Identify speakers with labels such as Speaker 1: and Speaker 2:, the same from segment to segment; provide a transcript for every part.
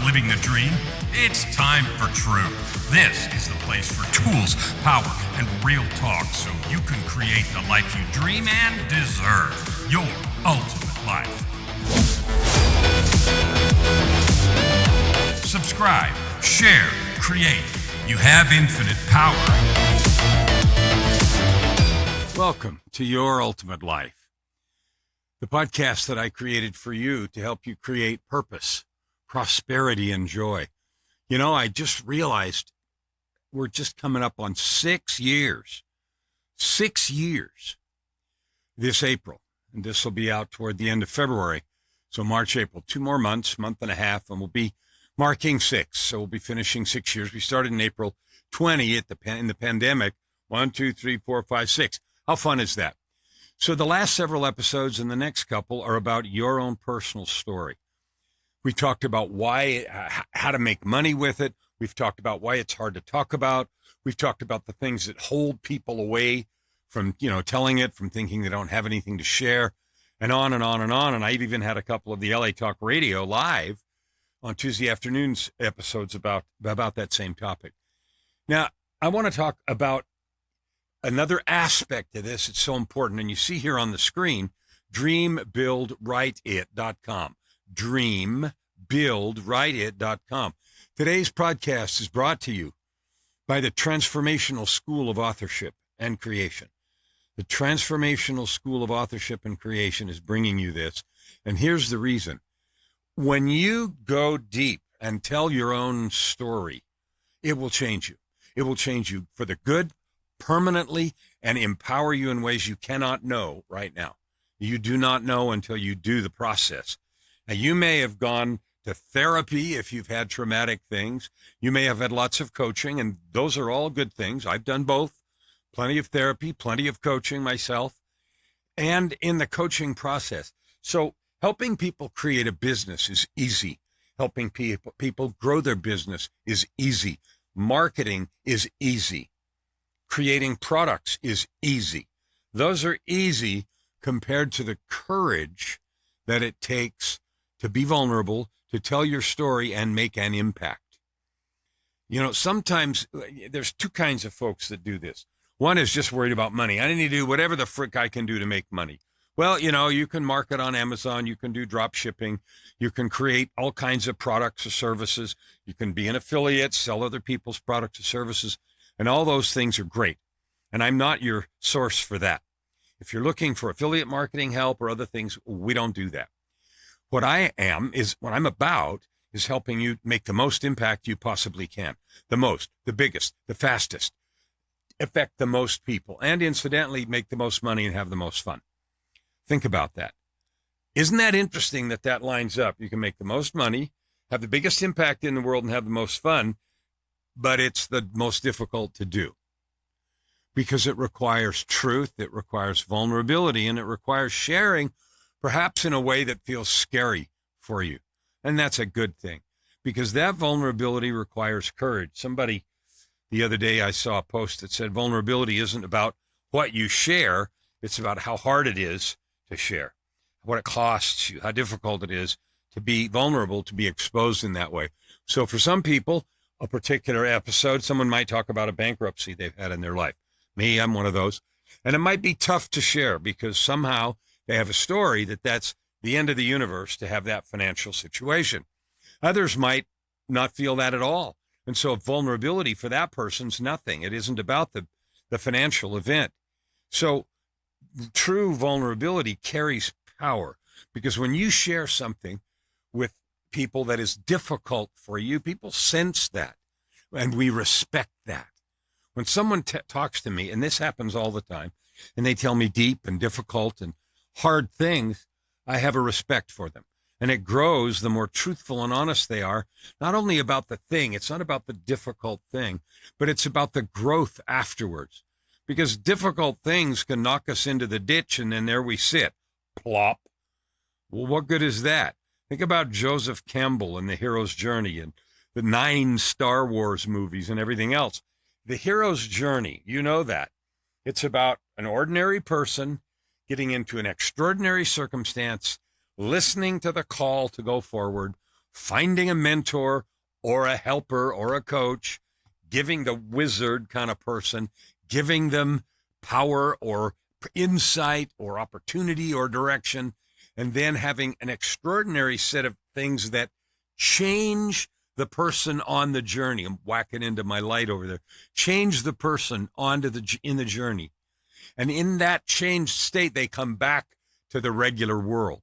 Speaker 1: living the dream? It's time for True. This is the place for tools, power, and real talk so you can create the life you dream and deserve. Your ultimate life. Subscribe, share, create. You have infinite power.
Speaker 2: Welcome to Your Ultimate Life, the podcast that I created for you to help you create purpose, prosperity, and joy. You know, I just realized we're just coming up on 6 years. 6 years this April. And this will be out toward the end of February. So March, April, 2 more months, month and a half, and we'll be marking 6. So we'll be finishing 6 years. We started in April 20 in the pandemic. 1, 2, 3, 4, 5, 6. How fun is that? So the last several episodes and the next couple are about your own personal story. We talked about how to make money with it. We've talked about why it's hard to talk about. We've talked about the things that hold people away from, telling it, from thinking they don't have anything to share, and on and on and on. And I've even had a couple of the LA Talk Radio live on Tuesday afternoons episodes about that same topic. Now, I want to talk about another aspect of this. It's so important. And you see here on the screen, dreambuildwriteit.com. Dreambuildwriteit.com. Today's podcast is brought to you by the Transformational School of Authorship and Creation. The Transformational School of Authorship and Creation is bringing you this. And here's the reason. When you go deep and tell your own story, it will change you. It will change you for the good, permanently, and empower you in ways you cannot know right now. You do not know until you do the process. Now, you may have gone to therapy if you've had traumatic things. You may have had lots of coaching, and those are all good things. I've done both. Plenty of therapy, plenty of coaching myself, and in the coaching process. So helping people create a business is easy. Helping people grow their business is easy. Marketing is easy. Creating products is easy. Those are easy compared to the courage that it takes to be vulnerable, to tell your story and make an impact. Sometimes there's two kinds of folks that do this. One is just worried about money. I need to do whatever the frick I can do to make money. Well, you can market on Amazon. You can do drop shipping. You can create all kinds of products or services. You can be an affiliate, sell other people's products or services. And all those things are great. And I'm not your source for that. If you're looking for affiliate marketing help or other things, we don't do that. What I'm about is helping you make the most impact you possibly can. The most, the biggest, the fastest, affect the most people, and incidentally, make the most money and have the most fun. Think about that. Isn't that interesting that lines up? You can make the most money, have the biggest impact in the world, and have the most fun, but it's the most difficult to do because it requires truth, it requires vulnerability, and it requires sharing, perhaps in a way that feels scary for you. And that's a good thing because that vulnerability requires courage. Somebody, the other day, I saw a post that said vulnerability isn't about what you share, it's about how hard it is to share, what it costs you, how difficult it is to be vulnerable, to be exposed in that way. So for some people, a particular episode, someone might talk about a bankruptcy they've had in their life. Me, I'm one of those. And it might be tough to share because somehow they have a story that's the end of the universe to have that financial situation. Others might not feel that at all. And so vulnerability for that person's nothing. It isn't about the financial event. So true vulnerability carries power because when you share something with people that is difficult for you, people sense that, and we respect that. When someone talks to me, and this happens all the time, and they tell me deep and difficult and hard things, I have a respect for them. And it grows the more truthful and honest they are, not only about the thing, it's not about the difficult thing, but it's about the growth afterwards. Because difficult things can knock us into the ditch, and then there we sit, plop. Well, what good is that? Think about Joseph Campbell and the hero's journey and the 9 Star Wars movies and everything else. The hero's journey, you know that. It's about an ordinary person getting into an extraordinary circumstance, listening to the call to go forward, finding a mentor or a helper or a coach, giving the wizard kind of person, giving them power or insight or opportunity or direction, and then having an extraordinary set of things that change the person on the journey. I'm whacking into my light over there. Change the person in the journey. And in that changed state, they come back to the regular world,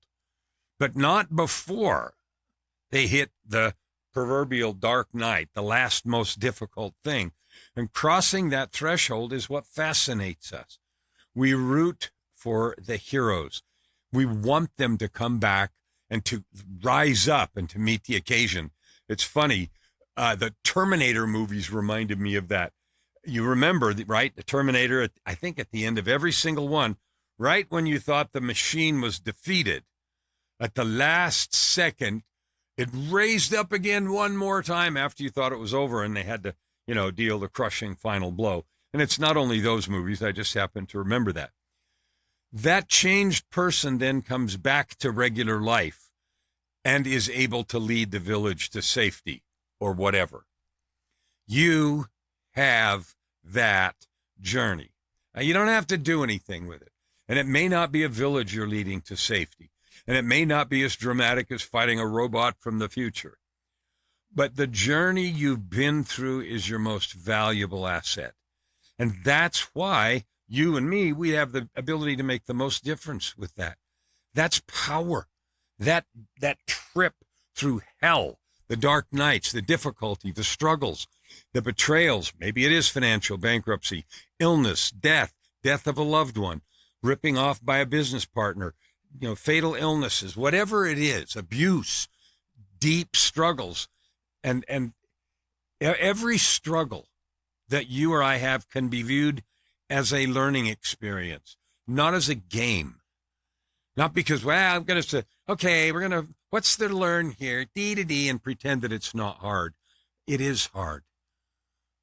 Speaker 2: but not before they hit the proverbial dark night, the last most difficult thing. And crossing that threshold is what fascinates us. We root for the heroes. We want them to come back and to rise up and to meet the occasion. It's funny, the Terminator movies reminded me of that. You remember, right? The Terminator, I think at the end of every single one, right when you thought the machine was defeated, at the last second, it raised up again one more time after you thought it was over, and they had to, deal the crushing final blow. And it's not only those movies, I just happen to remember that. That changed person then comes back to regular life and is able to lead the village to safety or whatever. You have that journey. Now, you don't have to do anything with it. And it may not be a village you're leading to safety. And it may not be as dramatic as fighting a robot from the future. But the journey you've been through is your most valuable asset. And that's why you and me, we have the ability to make the most difference with that. That's power. That trip through hell, the dark nights, the difficulty, the struggles, the betrayals, maybe it is financial bankruptcy, illness, death of a loved one, ripping off by a business partner, fatal illnesses, whatever it is, abuse, deep struggles. And every struggle that you or I have can be viewed as a learning experience, not as a game. Not because, I'm going to say, okay, what's there to learn here? D, and pretend that it's not hard. It is hard.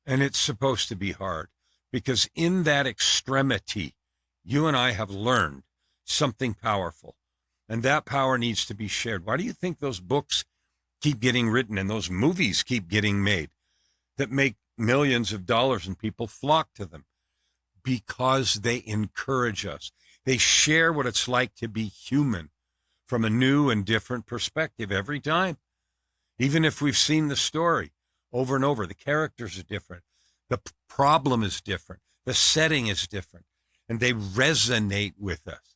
Speaker 2: And it's supposed to be hard because in that extremity, you and I have learned something powerful. And that power needs to be shared. Why do you think those books keep getting written and those movies keep getting made that make millions of dollars and people flock to them? Because they encourage us. They share what it's like to be human from a new and different perspective every time. Even if we've seen the story over and over, the characters are different. The problem is different. The setting is different. And they resonate with us.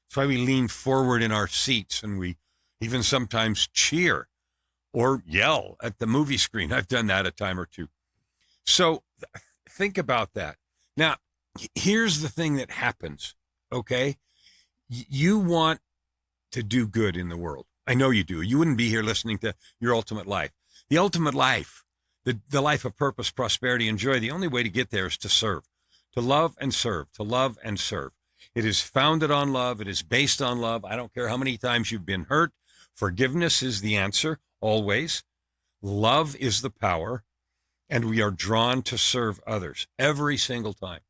Speaker 2: That's why we lean forward in our seats and we even sometimes cheer or yell at the movie screen. I've done that a time or two. So think about that. Now, here's the thing that happens, okay? You want to do good in the world. I know you do. You wouldn't be here listening to Your Ultimate Life. The ultimate life, the life of purpose, prosperity, and joy, the only way to get there is to serve, to love and serve, to love and serve. It is founded on love. It is based on love. I don't care how many times you've been hurt. Forgiveness is the answer, always. Love is the power, and we are drawn to serve others every single time.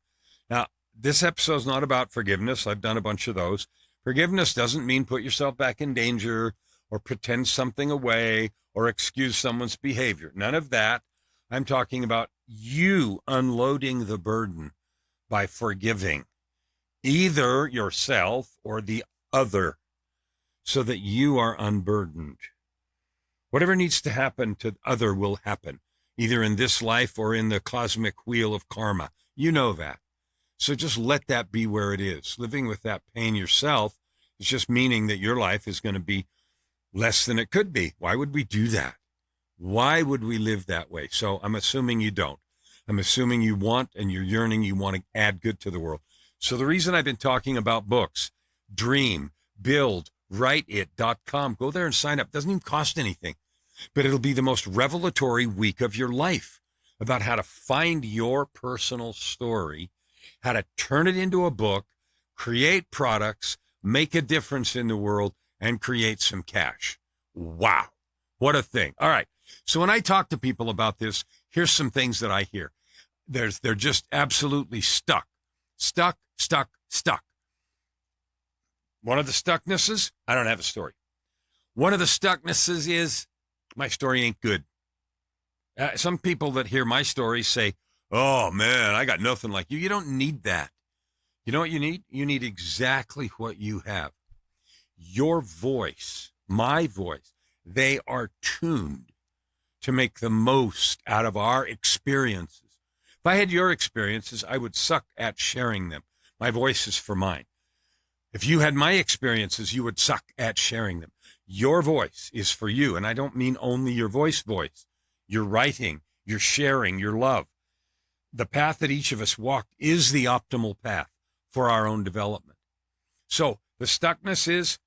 Speaker 2: Now, this episode is not about forgiveness. I've done a bunch of those. Forgiveness doesn't mean put yourself back in danger or pretend something away or excuse someone's behavior. None of that. I'm talking about you unloading the burden by forgiving either yourself or the other so that you are unburdened. Whatever needs to happen to the other will happen, either in this life or in the cosmic wheel of karma. You know that. So just let that be where it is. Living with that pain yourself is just meaning that your life is going to be less than it could be. Why would we do that? Why would we live that way? So I'm assuming you don't. I'm assuming you want and you're yearning, you want to add good to the world. So the reason I've been talking about books, dream, build, writeit.com, go there and sign up. Doesn't even cost anything, but it'll be the most revelatory week of your life about how to find your personal story, how to turn it into a book, create products, make a difference in the world, and create some cash. Wow. What a thing. All right. So when I talk to people about this, here's some things that I hear. They're just absolutely stuck. One of the stucknesses, I don't have a story. One of the stucknesses is My story ain't good. Some people that hear my story say, oh man, I got nothing like you. You don't need that. You know what you need? You need exactly what you have. Your voice, my voice, they are tuned to make the most out of our experiences. If I had your experiences, I would suck at sharing them. My voice is for mine. If you had my experiences, you would suck at sharing them. Your voice is for you. And I don't mean only your voice, your writing, your sharing, your love. The path that each of us walked is the optimal path for our own development. So the stuckness is,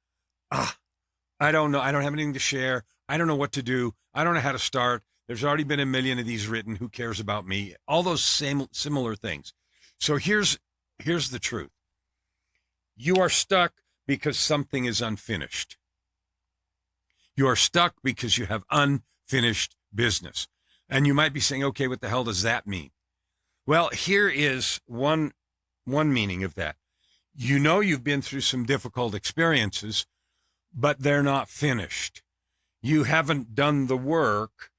Speaker 2: I don't know. I don't have anything to share. I don't know what to do. I don't know how to start. There's already been a million of these written. Who cares about me? All those similar things. So here's the truth. You are stuck because something is unfinished. You are stuck because you have unfinished business. And you might be saying, okay, what the hell does that mean? Well, here is one meaning of that. You know you've been through some difficult experiences, but they're not finished. You haven't done the work.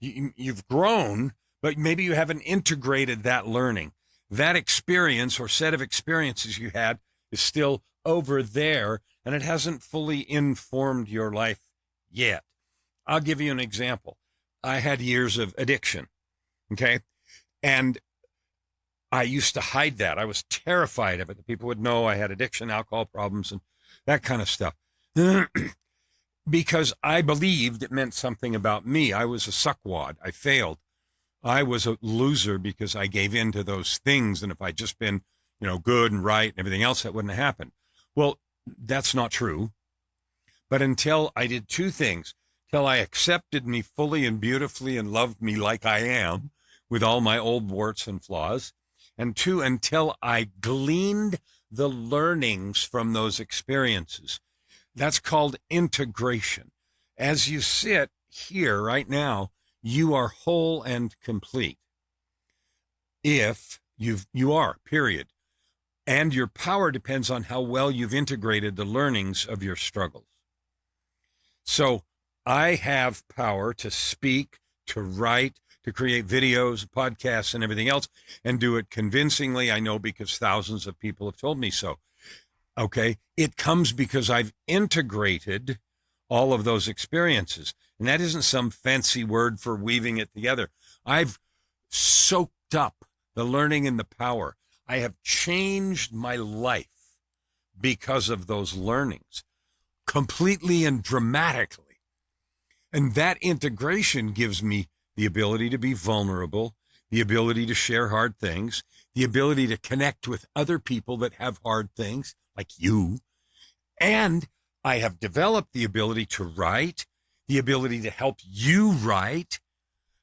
Speaker 2: You've grown, but maybe you haven't integrated that learning. That experience or set of experiences you had is still over there, and it hasn't fully informed your life yet. I'll give you an example. I had years of addiction, okay? And I used to hide that. I was terrified of it. The people would know I had addiction, alcohol problems, and that kind of stuff. Because I believed it meant something about me. I was a suckwad. I failed. I was a loser because I gave in to those things. And if I'd just been, good and right and everything else, that wouldn't have happened. Well, that's not true. But until I did two things, till I accepted me fully and beautifully and loved me like I am with all my old warts and flaws, and two, until I gleaned the learnings from those experiences. That's called integration. As you sit here right now, you are whole and complete. If you are, period. And your power depends on how well you've integrated the learnings of your struggles. So I have power to speak, to write, to create videos, podcasts, and everything else, and do it convincingly. I know because thousands of people have told me so. Okay, it comes because I've integrated all of those experiences. And that isn't some fancy word for weaving it together. I've soaked up the learning and the power. I have changed my life because of those learnings, completely and dramatically. And that integration gives me the ability to be vulnerable, the ability to share hard things, the ability to connect with other people that have hard things, like you. And I have developed the ability to write, the ability to help you write.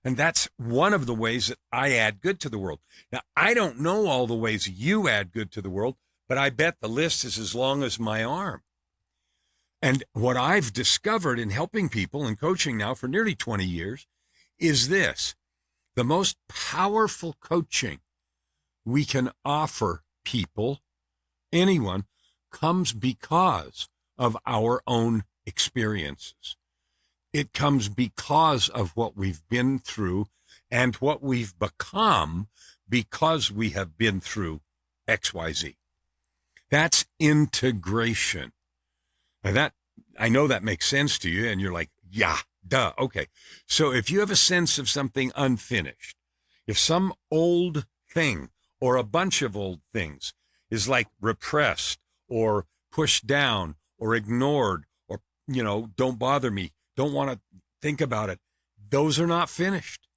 Speaker 2: And that's one of the ways that I add good to the world. Now, I don't know all the ways you add good to the world, but I bet the list is as long as my arm. And what I've discovered in helping people and coaching now for nearly 20 years is this: the most powerful coaching we can offer people, anyone, comes because of our own experiences. It comes because of what we've been through and what we've become because we have been through XYZ. That's integration. Now that, I know that makes sense to you, and you're like, yeah, duh, okay. So if you have a sense of something unfinished, if some old thing or a bunch of old things is like repressed or pushed down or ignored or, don't bother me, don't want to think about it, those are not finished.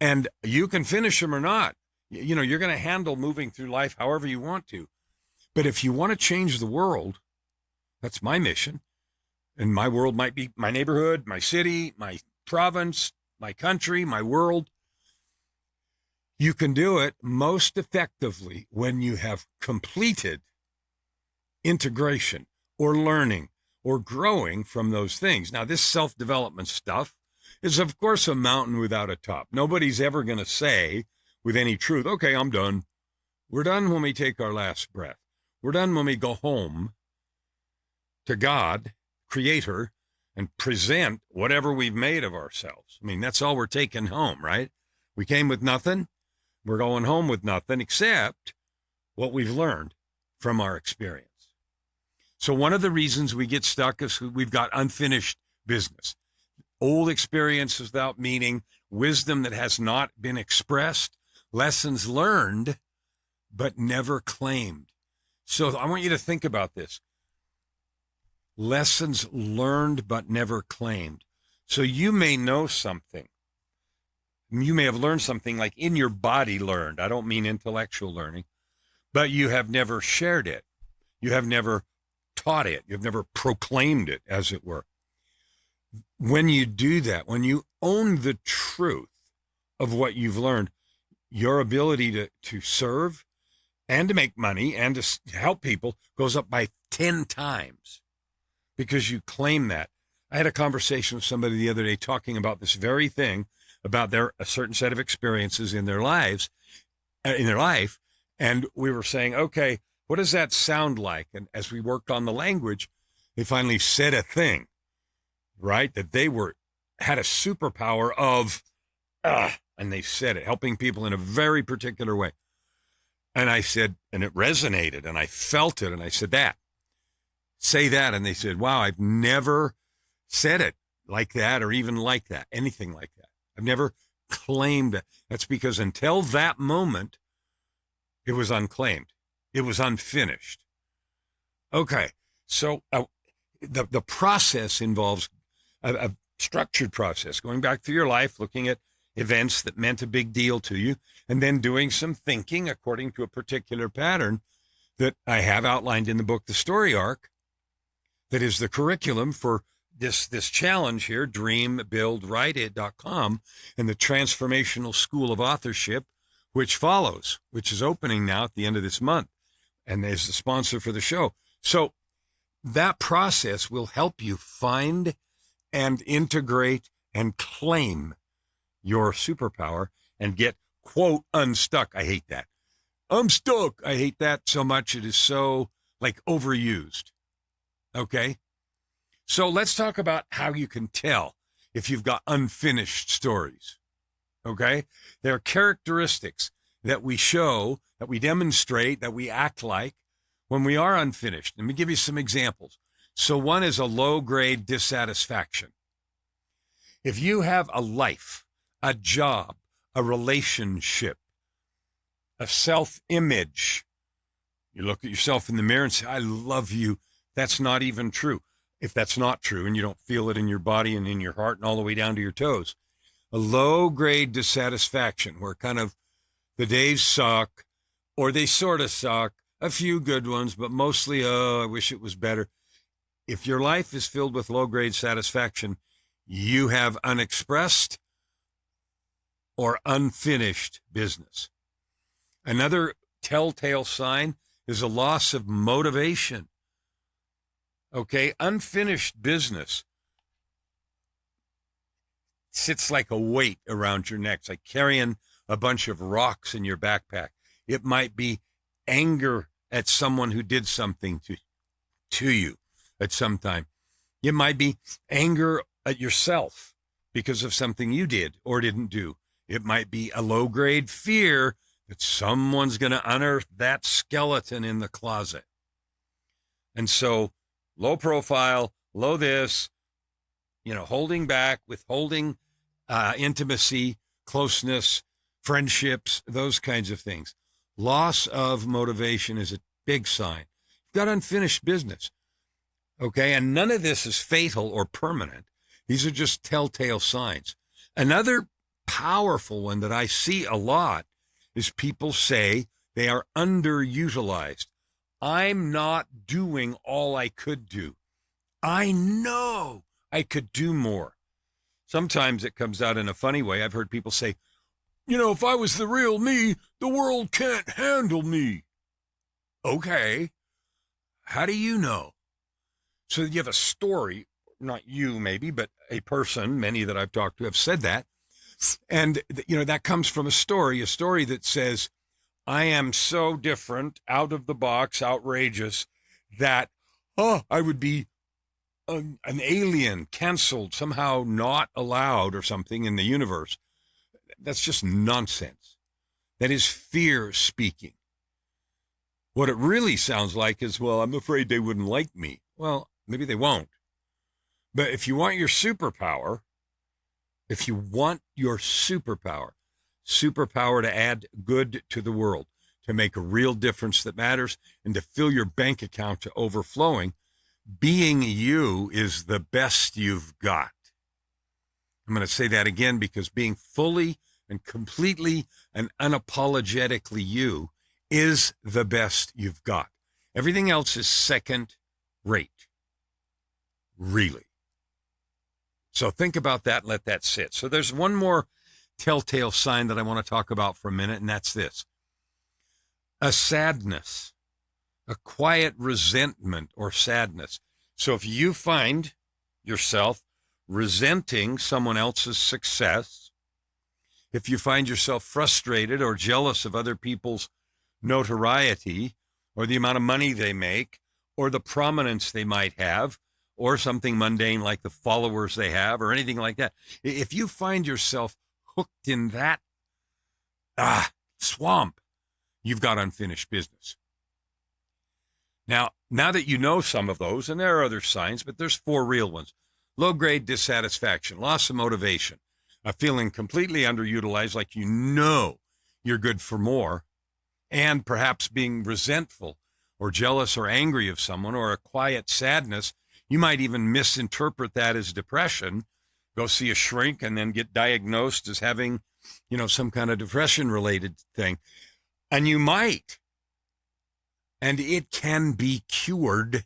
Speaker 2: And you can finish them or not. You're going to handle moving through life however you want to. But if you want to change the world, that's my mission. And my world might be my neighborhood, my city, my province, my country, my world. You can do it most effectively when you have completed integration or learning or growing from those things. Now, this self-development stuff is, of course, a mountain without a top. Nobody's ever going to say with any truth, okay, I'm done. We're done when we take our last breath. We're done when we go home to God, Creator, and present whatever we've made of ourselves. I mean, that's all we're taking home, right? We came with nothing. We're going home with nothing except what we've learned from our experience. So one of the reasons we get stuck is we've got unfinished business, old experiences without meaning, wisdom that has not been expressed, lessons learned but never claimed. So I want you to think about this. Lessons learned but never claimed. So you may know something. You may have learned something like in your body learned. I don't mean intellectual learning, but you have never shared it. You have never taught it. You've never proclaimed it, as it were. When you do that, when you own the truth of what you've learned, your ability to serve and to make money and to help people goes up by 10 times because you claim that. I had a conversation with somebody the other day talking about this very thing, about a certain set of experiences in their life, and we were saying, okay, what does that sound like? And as we worked on the language, they finally said a thing, right? That they had a superpower of, and they said it, helping people in a very particular way. And I said, and it resonated, and I felt it, and I said say that, and they said, wow, I've never said it like that, or even like that, anything like that. I've never claimed it. That's because until that moment, it was unclaimed. It was unfinished. Okay, so the process involves a structured process, going back through your life, looking at events that meant a big deal to you, and then doing some thinking according to a particular pattern that I have outlined in the book, The Story Arc, that is the curriculum for this challenge here, dreambuildwriteit.com, and the Transformational School of Authorship, which follows, which is opening now at the end of this month, and is the sponsor for the show. So that process will help you find and integrate and claim your superpower and get, quote, unstuck. I hate that. I'm stuck. I hate that so much. It is so overused. Okay. So let's talk about how you can tell if you've got unfinished stories. Okay. There are characteristics that we show, that we demonstrate, that we act like when we are unfinished. Let me give you some examples. So one is a low-grade dissatisfaction. If you have a life, a job, a relationship, a self-image, you look at yourself in the mirror and say, I love you. That's not even true. If that's not true and you don't feel it in your body and in your heart and all the way down to your toes, a low-grade dissatisfaction where kind of the days suck or they sort of suck, a few good ones, but mostly, I wish it was better. If your life is filled with low-grade satisfaction, you have unexpressed or unfinished business. Another telltale sign is a loss of motivation. Okay, unfinished business sits like a weight around your neck. It's like carrying a bunch of rocks in your backpack. It might be anger at someone who did something to you at some time. It might be anger at yourself because of something you did or didn't do. It might be a low-grade fear that someone's going to unearth that skeleton in the closet. And so low profile, low this, holding back, withholding intimacy, closeness, friendships, those kinds of things. Loss of motivation is a big sign. You've got unfinished business. Okay, and none of this is fatal or permanent. These are just telltale signs. Another powerful one that I see a lot is people say they are underutilized. I'm not doing all I could do. I know I could do more. Sometimes it comes out in a funny way. I've heard people say, if I was the real me, the world can't handle me. Okay. How do you know? So you have a story, not you maybe, but a person, many that I've talked to have said that. And, that comes from a story that says, I am so different, out of the box, outrageous, that, I would be an alien canceled, somehow not allowed or something in the universe. That's just nonsense. That is fear speaking. What it really sounds like is, well, I'm afraid they wouldn't like me. Well, maybe they won't. But if you want your superpower, superpower to add good to the world, to make a real difference that matters, and to fill your bank account to overflowing, being you is the best you've got. I'm going to say that again because being fully and completely and unapologetically you is the best you've got. Everything else is second rate. Really. So think about that and let that sit. So there's one more telltale sign that I want to talk about for a minute, and that's this. A sadness, a quiet resentment or sadness. So if you find yourself resenting someone else's success, if you find yourself frustrated or jealous of other people's notoriety or the amount of money they make or the prominence they might have or something mundane like the followers they have or anything like that, if you find yourself hooked in that swamp, you've got unfinished business. Now that you know some of those, and there are other signs, but there's 4 real ones. Low-grade dissatisfaction, loss of motivation, a feeling completely underutilized, like you know you're good for more, and perhaps being resentful or jealous or angry of someone, or a quiet sadness. You might even misinterpret that as depression, go see a shrink, and then get diagnosed as having, some kind of depression-related thing. And you might. And it can be cured.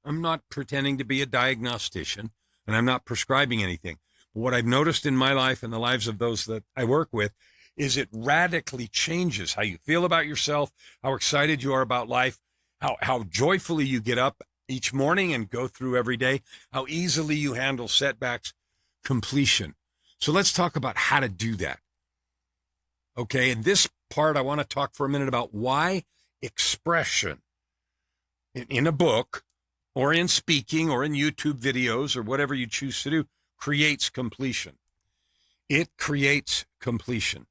Speaker 2: I'm not pretending to be a diagnostician, and I'm not prescribing anything. But what I've noticed in my life and the lives of those that I work with is it radically changes how you feel about yourself, how excited you are about life, how joyfully you get up each morning and go through every day, how easily you handle setbacks, completion. So let's talk about how to do that. Okay, in this part, I want to talk for a minute about why expression in a book or in speaking or in YouTube videos or whatever you choose to do creates completion. It creates completion.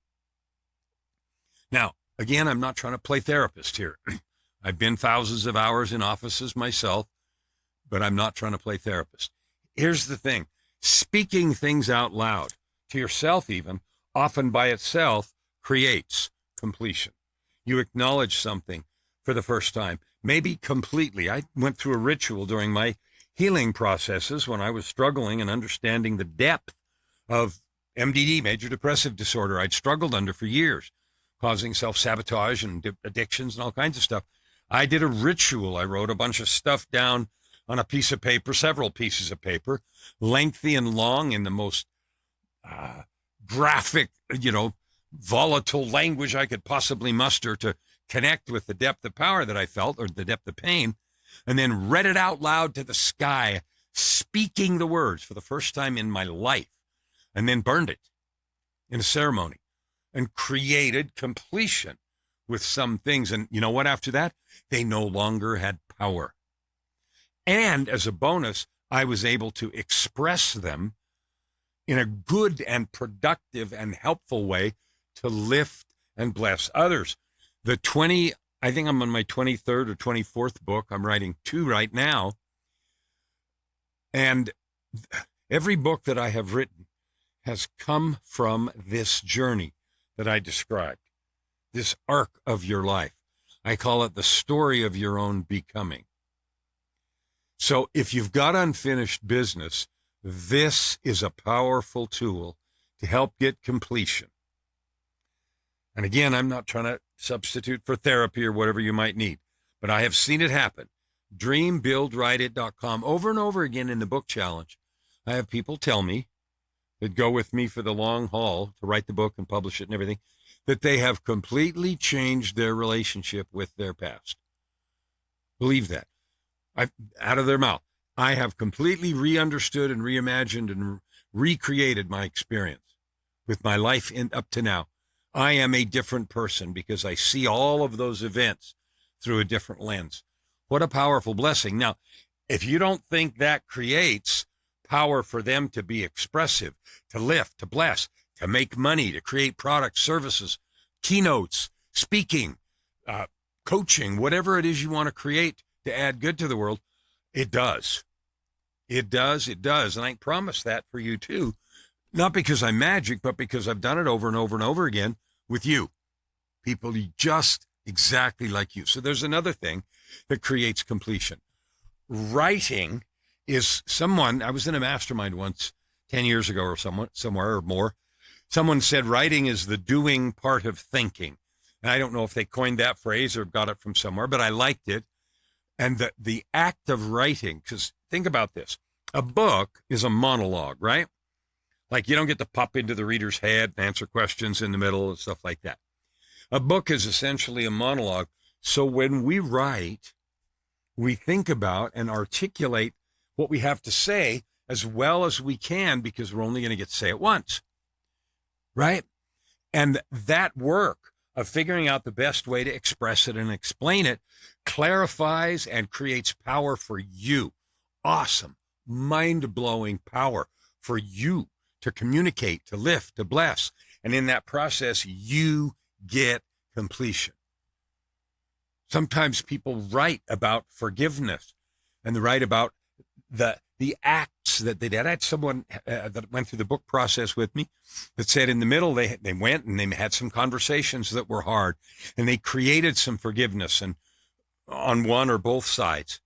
Speaker 2: Now, again, I'm not trying to play therapist here. I've been thousands of hours in offices myself, but I'm not trying to play therapist. Here's the thing. Speaking things out loud, to yourself even, often by itself, creates completion. You acknowledge something for the first time, maybe completely. I went through a ritual during my healing processes when I was struggling and understanding the depth of MDD, major depressive disorder, I'd struggled under for years, causing self-sabotage and addictions and all kinds of stuff. I did a ritual. I wrote a bunch of stuff down on a piece of paper, several pieces of paper, lengthy and long in the most graphic, volatile language I could possibly muster to connect with the depth of power that I felt, or the depth of pain, and then read it out loud to the sky, speaking the words for the first time in my life, and then burned it in a ceremony and created completion with some things. And you know what? After that, they no longer had power. And as a bonus, I was able to express them in a good and productive and helpful way to lift and bless others. I think I'm on my 23rd or 24th book. I'm writing 2 right now. And every book that I have written has come from this journey that I described, this arc of your life. I call it the story of your own becoming. So if you've got unfinished business, this is a powerful tool to help get completion. And again, I'm not trying to substitute for therapy or whatever you might need, but I have seen it happen. DreamBuildWriteIt.com. Over and over again in the book challenge, I have people tell me that go with me for the long haul to write the book and publish it and everything, that they have completely changed their relationship with their past. Believe that. Out of their mouth. I have completely re-understood and reimagined and recreated my experience with my life up to now. I am a different person because I see all of those events through a different lens. What a powerful blessing. Now, If you don't think that creates power for them to be expressive, to lift, to bless, to make money, to create products, services, keynotes, speaking, coaching, whatever it is you want to create to add good to the world, it does. It does. It does. And I promise that for you too. Not because I'm magic, but because I've done it over and over and over again with you. People just exactly like you. So there's another thing that creates completion. Writing is I was in a mastermind once 10 years ago or somewhere or more. Someone said writing is the doing part of thinking. And I don't know if they coined that phrase or got it from somewhere, but I liked it. And the act of writing, because think about this. A book is a monologue, right? Like you don't get to pop into the reader's head and answer questions in the middle and stuff like that. A book is essentially a monologue. So when we write, we think about and articulate what we have to say as well as we can, because we're only going to get to say it once, right? And that work of figuring out the best way to express it and explain it clarifies and creates power for you. Awesome, mind-blowing power for you to communicate, to lift, to bless. And in that process, you get completion. Sometimes people write about forgiveness and they write about the acts that they did. I had someone that went through the book process with me that said in the middle, they went and they had some conversations that were hard and they created some forgiveness and on one or both sides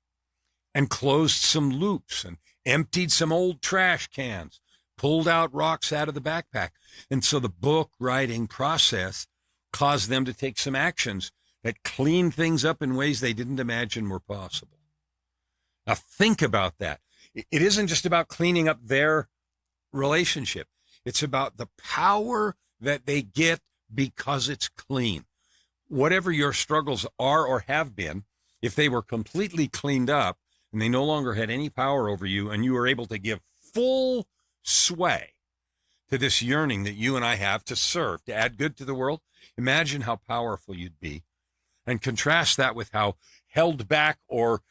Speaker 2: and closed some loops and emptied some old trash cans, pulled out rocks out of the backpack. And so the book writing process caused them to take some actions that cleaned things up in ways they didn't imagine were possible. Now think about that. It isn't just about cleaning up their relationship. It's about the power that they get because it's clean. Whatever your struggles are or have been, if they were completely cleaned up and they no longer had any power over you and you were able to give full sway to this yearning that you and I have to serve, to add good to the world, imagine how powerful you'd be. And contrast that with how held back or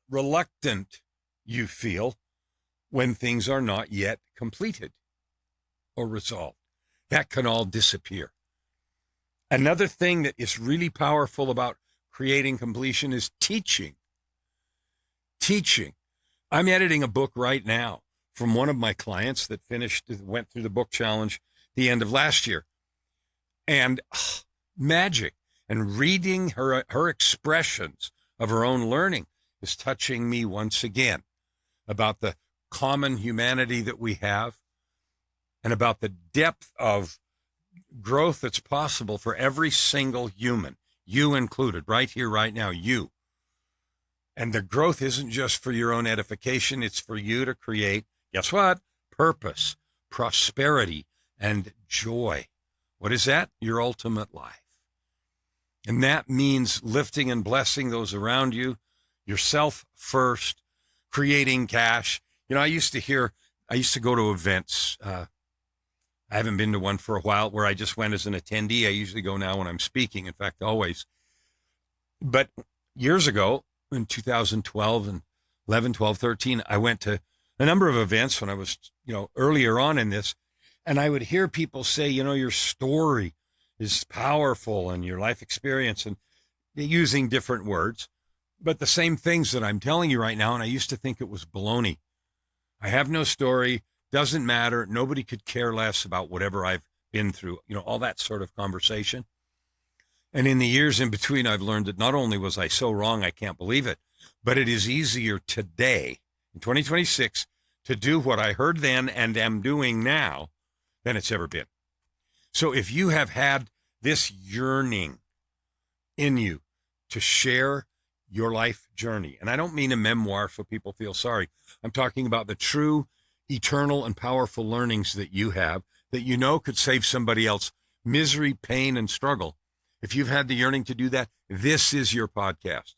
Speaker 2: reluctant you feel when things are not yet completed or resolved. That can all disappear. Another thing that is really powerful about creating completion is teaching. Teaching. I'm editing a book right now from one of my clients that went through the book challenge the end of last year. And magic. And reading her expressions of her own learning is touching me once again about the common humanity that we have and about the depth of growth that's possible for every single human, you included, right here, right now, you. And the growth isn't just for your own edification, it's for you to create, guess what? Purpose, prosperity, and joy. What is that? Your ultimate life. And that means lifting and blessing those around you, yourself first, creating cash. You know, I used to go to events. I haven't been to one for a while where I just went as an attendee. I usually go now when I'm speaking. In fact, always. But years ago, in 2012 and 11, 12, 13, I went to a number of events when I was, earlier on in this. And I would hear people say, your story is powerful and your life experience, and using different words, but the same things that I'm telling you right now. And I used to think it was baloney. I have no story, doesn't matter. Nobody could care less about whatever I've been through, all that sort of conversation. And in the years in between, I've learned that not only was I so wrong, I can't believe it, but it is easier today in 2026 to do what I heard then and am doing now than it's ever been. So if you have had this yearning in you to share your life journey, and I don't mean a memoir so people feel sorry. I'm talking about the true, eternal, and powerful learnings that you have that could save somebody else misery, pain, and struggle. If you've had the yearning to do that, this is your podcast.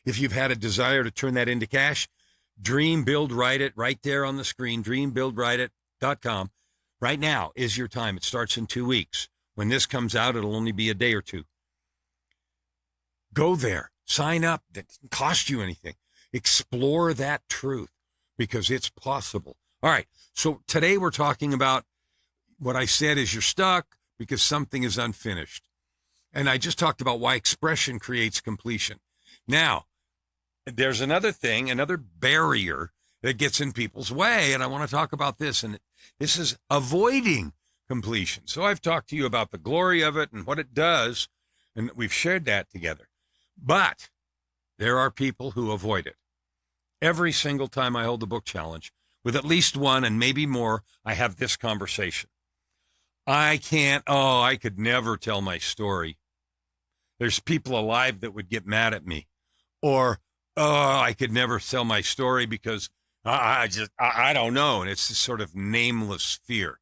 Speaker 2: If you've had a desire to turn that into cash, Dream, Build, Write It, right there on the screen, dreambuildwriteit.com. Right now is your time. It starts in 2 weeks. When this comes out, it'll only be a day or two. Go there. Sign up. That doesn't cost you anything. Explore that truth because it's possible. All right. So today we're talking about what I said is you're stuck because something is unfinished. And I just talked about why expression creates completion. Now, there's another thing, another barrier that gets in people's way. And I want to talk about this. And this is avoiding completion. So I've talked to you about the glory of it and what it does. And we've shared that together. But there are people who avoid it. Every single time I hold the book challenge, with at least one and maybe more, I have this conversation. I could never tell my story. There's people alive that would get mad at me. Or, I could never tell my story because I don't know. And it's this sort of nameless fear.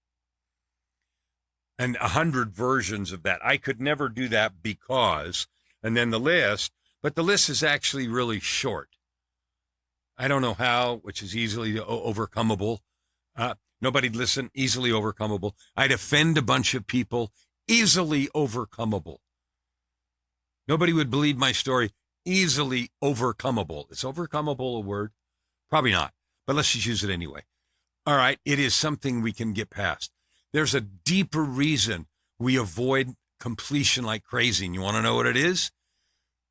Speaker 2: And 100 versions of that. I could never do that because, and then the list, but the list is actually really short. I don't know how, which is easily overcomable. Nobody'd listen, easily overcomable. I'd offend a bunch of people, easily overcomable. Nobody would believe my story, easily overcomable. Is overcomable a word? Probably not, but let's just use it anyway. All right, it is something we can get past. There's a deeper reason we avoid completion like crazy. And you want to know what it is?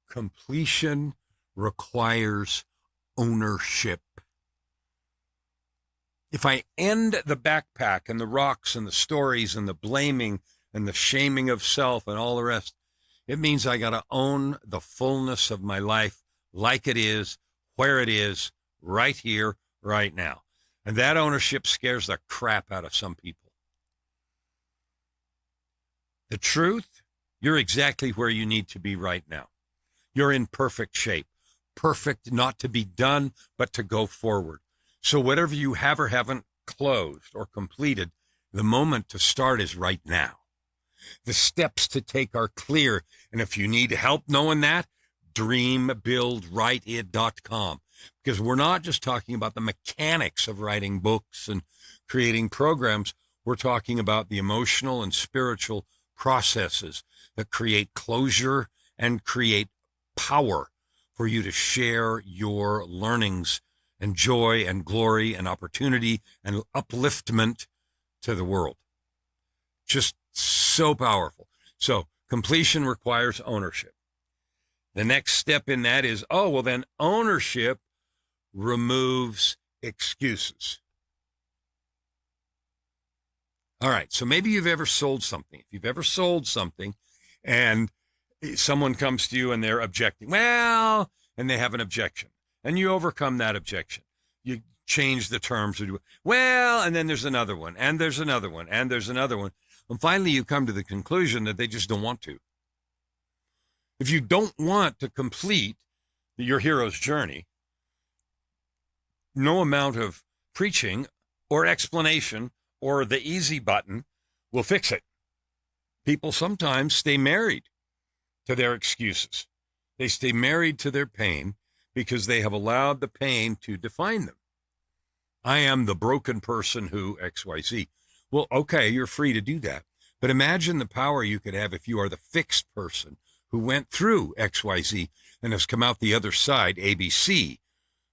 Speaker 2: Completion requires ownership. If I end the backpack and the rocks and the stories and the blaming and the shaming of self and all the rest, it means I got to own the fullness of my life like it is, where it is, right here, right now. And that ownership scares the crap out of some people. The truth, you're exactly where you need to be right now. You're in perfect shape. Perfect not to be done, but to go forward. So whatever you have or haven't closed or completed, the moment to start is right now. The steps to take are clear. And if you need help knowing that, dreambuildwriteit.com. Because we're not just talking about the mechanics of writing books and creating programs. We're talking about the emotional and spiritual processes that create closure and create power for you to share your learnings and joy and glory and opportunity and upliftment to the world. Just so powerful. So completion requires ownership. The next step in that is, then ownership removes excuses. All right, so maybe you've ever sold something. If you've ever sold something and someone comes to you and they're objecting, and they have an objection, and you overcome that objection. You change the terms, and then there's another one, and there's another one, and there's another one. And finally, you come to the conclusion that they just don't want to. If you don't want to complete your hero's journey, no amount of preaching or explanation or the easy button will fix it. People sometimes stay married to their excuses. They stay married to their pain because they have allowed the pain to define them. I am the broken person who XYZ. Well, okay, you're free to do that. But imagine the power you could have if you are the fixed person who went through XYZ and has come out the other side, ABC,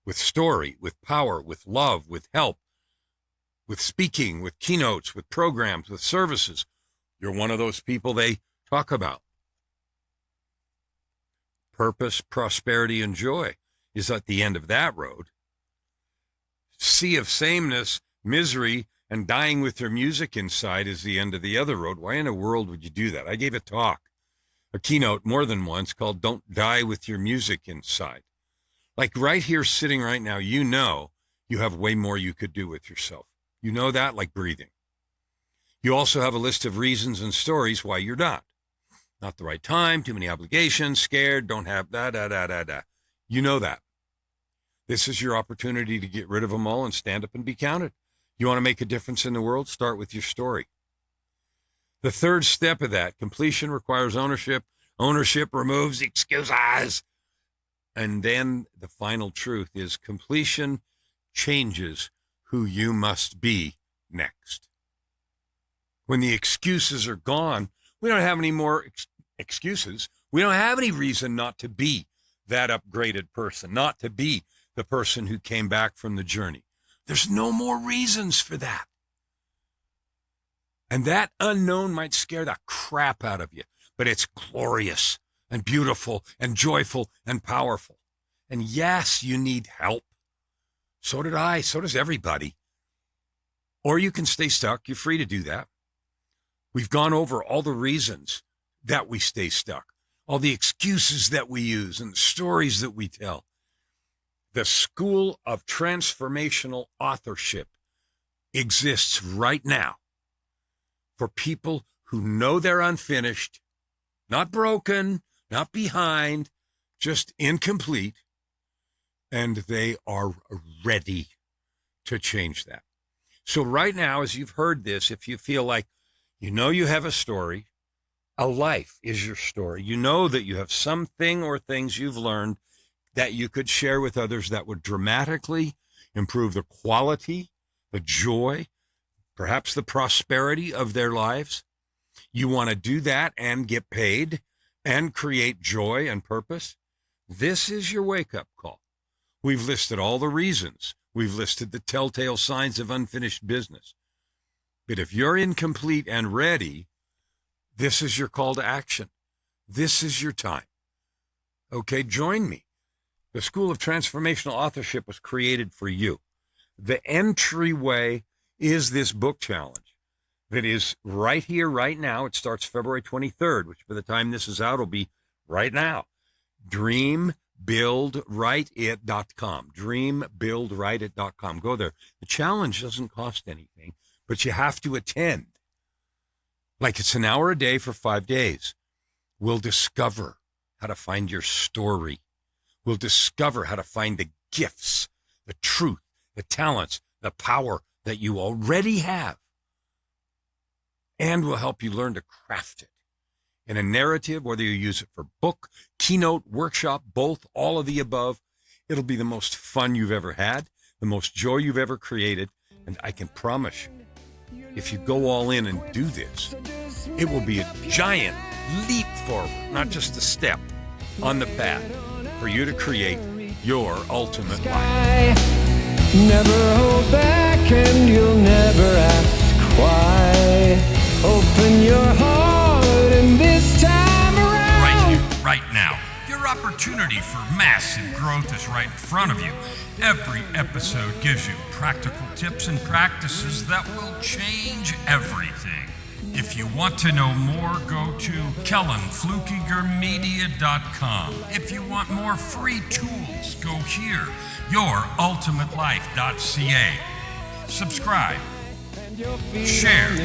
Speaker 2: with story, with power, with love, with help, with speaking, with keynotes, with programs, with services. You're one of those people they talk about. Purpose, prosperity, and joy is at the end of that road. Sea of sameness, misery, and dying with your music inside is the end of the other road. Why in the world would you do that? I gave a talk, a keynote more than once called Don't Die with Your Music Inside. Like right here, sitting right now, you know you have way more you could do with yourself. You know that, like breathing. You also have a list of reasons and stories why you're not. Not the right time, too many obligations, scared, don't have, You know that. This is your opportunity to get rid of them all and stand up and be counted. You want to make a difference in the world? Start with your story. The third step of that, completion requires ownership. Ownership removes excuses. And then the final truth is completion changes who you must be next. When the excuses are gone, we don't have any more excuses. We don't have any reason not to be that upgraded person, not to be the person who came back from the journey. There's no more reasons for that. And that unknown might scare the crap out of you, but it's glorious and beautiful and joyful and powerful. And yes, you need help. So did I. So does everybody. Or you can stay stuck. You're free to do that. We've gone over all the reasons that we stay stuck, all the excuses that we use and the stories that we tell. The School of Transformational Authorship exists right now for people who know they're unfinished, not broken, not behind, just incomplete, and they are ready to change that. So right now, as you've heard this, if you feel like you know you have a story, a life is your story. You know that you have something or things you've learned that you could share with others that would dramatically improve the quality, the joy, perhaps the prosperity of their lives. You want to do that and get paid and create joy and purpose. This is your wake-up call. We've listed all the reasons. We've listed the telltale signs of unfinished business. But if you're incomplete and ready, this is your call to action. This is your time. Okay, join me. The School of Transformational Authorship was created for you. The entryway is this book challenge that is right here, right now. It starts February 23rd, which by the time this is out will be right now. DreamBuildWriteIt.com. DreamBuildWriteIt.com. Go there. The challenge doesn't cost anything, but you have to attend. Like it's an hour a day for 5 days. We'll discover how to find your story. We'll discover how to find the gifts, the truth, the talents, the power that you already have. And we'll help you learn to craft it in a narrative, whether you use it for book, keynote, workshop, both, all of the above. It'll be the most fun you've ever had, the most joy you've ever created. And I can promise you, if you go all in and do this, it will be a giant leap forward, not just a step on the path for you to create your ultimate life.
Speaker 3: Never hold back and you'll never ask why. Open your heart and this time around.
Speaker 1: Right here, right now. Your opportunity for massive growth is right in front of you. Every episode gives you practical tips and practices that will change everything. If you want to know more, go to KellenFlukigerMedia.com. If you want more free tools, go here, YourUltimateLife.ca. Subscribe, share,